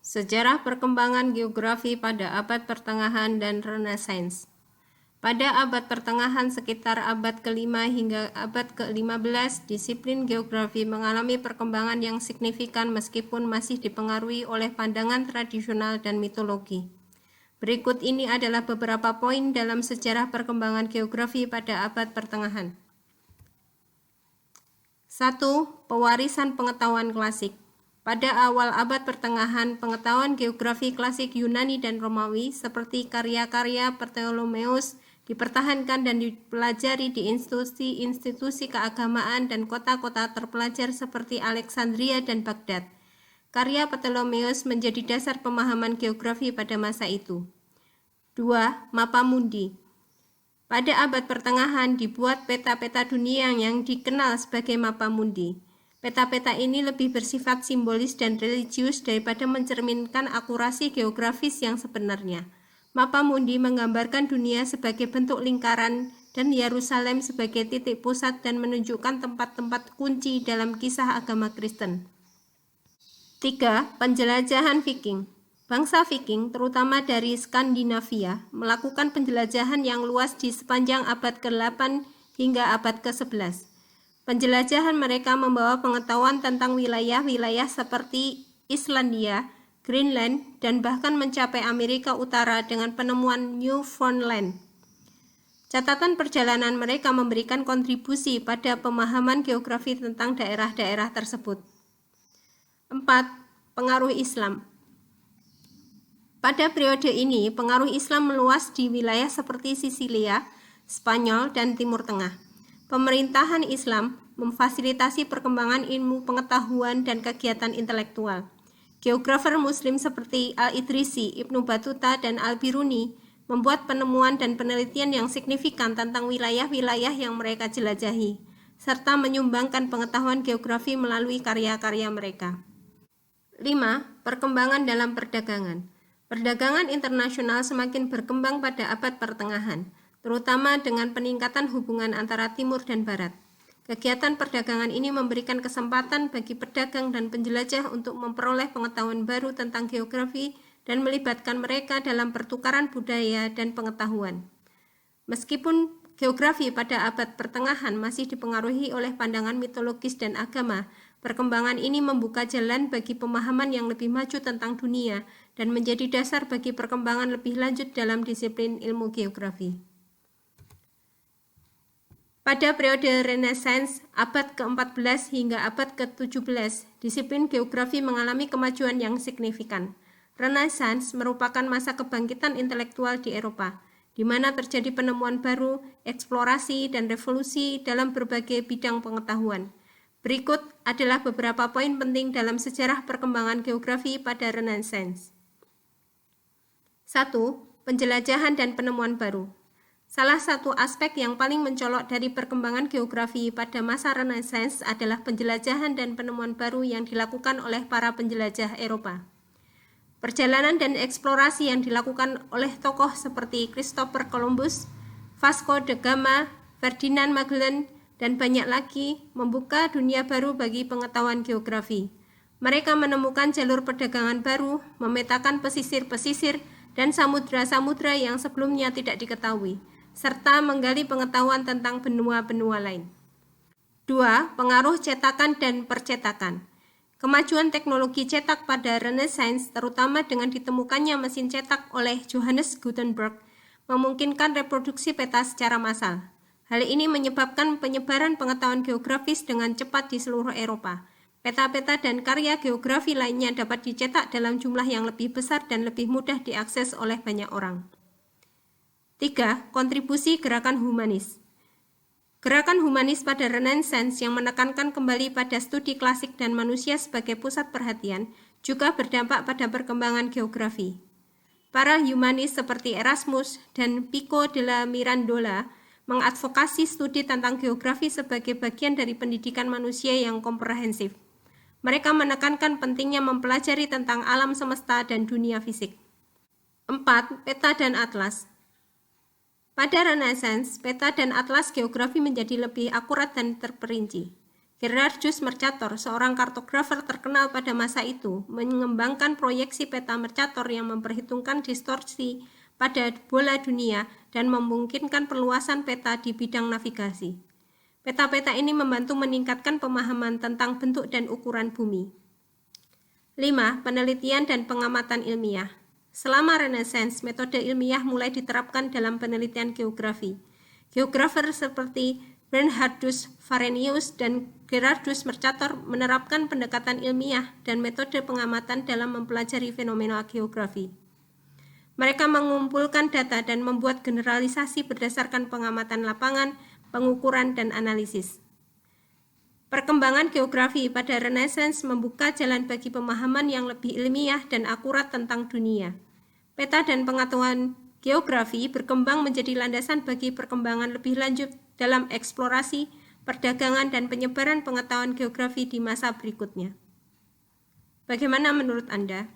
Sejarah perkembangan geografi pada abad pertengahan dan Renaissance. Pada abad pertengahan sekitar abad ke-5 hingga abad ke-15, disiplin geografi mengalami perkembangan yang signifikan meskipun masih dipengaruhi oleh pandangan tradisional dan mitologi. Berikut ini adalah beberapa poin dalam sejarah perkembangan geografi pada abad pertengahan. 1. Pewarisan pengetahuan klasik. Pada awal abad pertengahan, pengetahuan geografi klasik Yunani dan Romawi seperti karya-karya Ptolemeus dipertahankan dan dipelajari di institusi-institusi keagamaan dan kota-kota terpelajar seperti Alexandria dan Baghdad. Karya Ptolemeus menjadi dasar pemahaman geografi pada masa itu. 2. Mapamundi. Pada abad pertengahan dibuat peta-peta dunia yang dikenal sebagai mapamundi. Peta-peta ini lebih bersifat simbolis dan religius daripada mencerminkan akurasi geografis yang sebenarnya. Mapamundi menggambarkan dunia sebagai bentuk lingkaran dan Yerusalem sebagai titik pusat dan menunjukkan tempat-tempat kunci dalam kisah agama Kristen. 3. Penjelajahan Viking. Bangsa Viking, terutama dari Skandinavia, melakukan penjelajahan yang luas di sepanjang abad ke-8 hingga abad ke-11. Penjelajahan mereka membawa pengetahuan tentang wilayah-wilayah seperti Islandia, Greenland, dan bahkan mencapai Amerika Utara dengan penemuan Newfoundland. Catatan perjalanan mereka memberikan kontribusi pada pemahaman geografi tentang daerah-daerah tersebut. 4. Pengaruh Islam. Pada periode ini, pengaruh Islam meluas di wilayah seperti Sisilia, Spanyol, dan Timur Tengah. Pemerintahan Islam memfasilitasi perkembangan ilmu pengetahuan dan kegiatan intelektual. Geografer Muslim seperti Al-Idrisi, Ibnu Battuta, dan Al-Biruni membuat penemuan dan penelitian yang signifikan tentang wilayah-wilayah yang mereka jelajahi, serta menyumbangkan pengetahuan geografi melalui karya-karya mereka. 5. Perkembangan dalam perdagangan. Perdagangan internasional semakin berkembang pada abad pertengahan, terutama dengan peningkatan hubungan antara timur dan barat. Kegiatan perdagangan ini memberikan kesempatan bagi pedagang dan penjelajah untuk memperoleh pengetahuan baru tentang geografi dan melibatkan mereka dalam pertukaran budaya dan pengetahuan. Meskipun geografi pada abad pertengahan masih dipengaruhi oleh pandangan mitologis dan agama, perkembangan ini membuka jalan bagi pemahaman yang lebih maju tentang dunia dan menjadi dasar bagi perkembangan lebih lanjut dalam disiplin ilmu geografi. Pada periode Renaissance, abad ke-14 hingga abad ke-17, disiplin geografi mengalami kemajuan yang signifikan. Renaissance merupakan masa kebangkitan intelektual di Eropa, di mana terjadi penemuan baru, eksplorasi, dan revolusi dalam berbagai bidang pengetahuan. Berikut adalah beberapa poin penting dalam sejarah perkembangan geografi pada Renaissance. 1. Penjelajahan dan penemuan baru. Salah satu aspek yang paling mencolok dari perkembangan geografi pada masa Renaissance adalah penjelajahan dan penemuan baru yang dilakukan oleh para penjelajah Eropa. Perjalanan dan eksplorasi yang dilakukan oleh tokoh seperti Christopher Columbus, Vasco da Gama, Ferdinand Magellan, dan banyak lagi membuka dunia baru bagi pengetahuan geografi. Mereka menemukan jalur perdagangan baru, memetakan pesisir-pesisir, dan samudra-samudra yang sebelumnya tidak diketahui, serta menggali pengetahuan tentang benua-benua lain. 2. Pengaruh cetakan dan percetakan. Kemajuan teknologi cetak pada Renaissance, terutama dengan ditemukannya mesin cetak oleh Johannes Gutenberg, memungkinkan reproduksi peta secara massal. Hal ini menyebabkan penyebaran pengetahuan geografis dengan cepat di seluruh Eropa. Peta-peta dan karya geografi lainnya dapat dicetak dalam jumlah yang lebih besar dan lebih mudah diakses oleh banyak orang. 3. Kontribusi gerakan humanis. Gerakan humanis pada Renaissance yang menekankan kembali pada studi klasik dan manusia sebagai pusat perhatian juga berdampak pada perkembangan geografi. Para humanis seperti Erasmus dan Pico della Mirandola mengadvokasi studi tentang geografi sebagai bagian dari pendidikan manusia yang komprehensif. Mereka menekankan pentingnya mempelajari tentang alam semesta dan dunia fisik. 4. Peta dan atlas. Pada Renaissance, peta dan atlas geografi menjadi lebih akurat dan terperinci. Gerardus Mercator, seorang kartografer terkenal pada masa itu, mengembangkan proyeksi peta Mercator yang memperhitungkan distorsi pada bola dunia dan memungkinkan perluasan peta di bidang navigasi. Peta-peta ini membantu meningkatkan pemahaman tentang bentuk dan ukuran bumi. 5. Penelitian dan pengamatan ilmiah. Selama Renaissance, metode ilmiah mulai diterapkan dalam penelitian geografi. Geografer seperti Bernhardus Varenius dan Gerardus Mercator menerapkan pendekatan ilmiah dan metode pengamatan dalam mempelajari fenomena geografi. Mereka mengumpulkan data dan membuat generalisasi berdasarkan pengamatan lapangan, pengukuran, dan analisis. Perkembangan geografi pada Renaissance membuka jalan bagi pemahaman yang lebih ilmiah dan akurat tentang dunia. Peta dan pengetahuan geografi berkembang menjadi landasan bagi perkembangan lebih lanjut dalam eksplorasi, perdagangan, dan penyebaran pengetahuan geografi di masa berikutnya. Bagaimana menurut Anda?